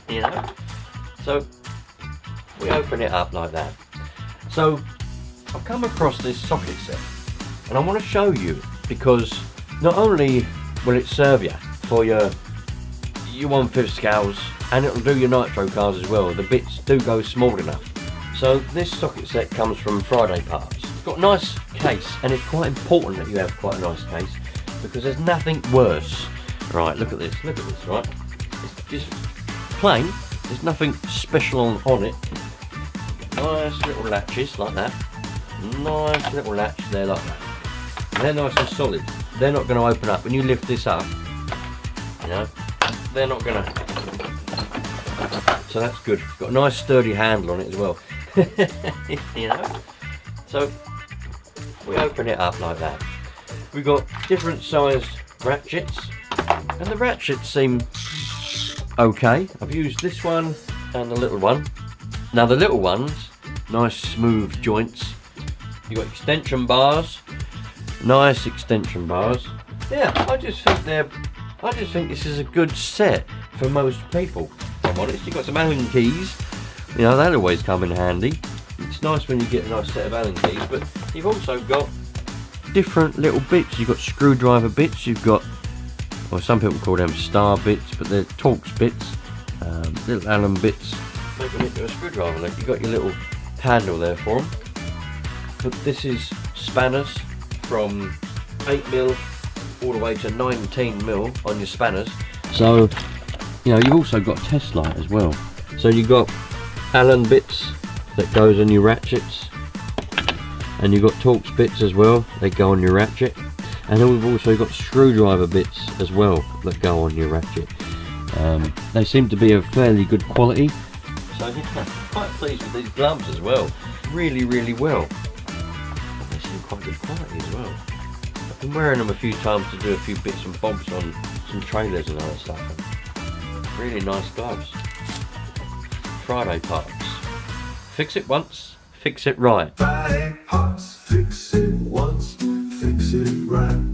You know, so we open it up like that. So I've come across this socket set and I want to show you, because not only will it serve you for your 1/5 scales, and it'll do your nitro cars as well. The bits do go small enough. So this socket set comes from FridayParts. It's got a nice case, and it's quite important that you have quite a nice case, because there's nothing worse. Right, look at this, right? It's just plain, there's nothing special on it. Nice little latches like that. Nice little latch there like that. They're nice and solid. They're not going to open up. When you lift this up, you know, they're not going to. So that's good. Got a nice sturdy handle on it as well. You know. So we open it up like that. We've got different sized ratchets, and the ratchets seem okay. I've used this one and the little one. Now the little ones, nice smooth joints. You've got extension bars, nice extension bars. Yeah, I just think this is a good set for most people. If I'm honest, you've got some Allen keys. You know, they'll always come in handy. It's nice when you get a nice set of Allen keys, but you've also got different little bits. You've got screwdriver bits. You've got, well, some people call them star bits, but they're Torx bits. Little Allen bits. Make them into a screwdriver. Like, you've got your little handle there for them. But this is spanners from 8mm all the way to 19mm on your spanners. So, you know, you've also got test light as well. So you've got Allen bits that goes on your ratchets, and you've got Torx bits as well, they go on your ratchet. And then we've also got screwdriver bits as well that go on your ratchet. They seem to be of fairly good quality. So yeah, I'm quite pleased with these gloves as well. Really, really well. They seem quite good quality as well. I've been wearing them a few times to do a few bits and bobs on some trailers and other stuff. Really nice gloves. FridayParts. Fix it once, fix it right. FridayParts. Fix it once, fix it right.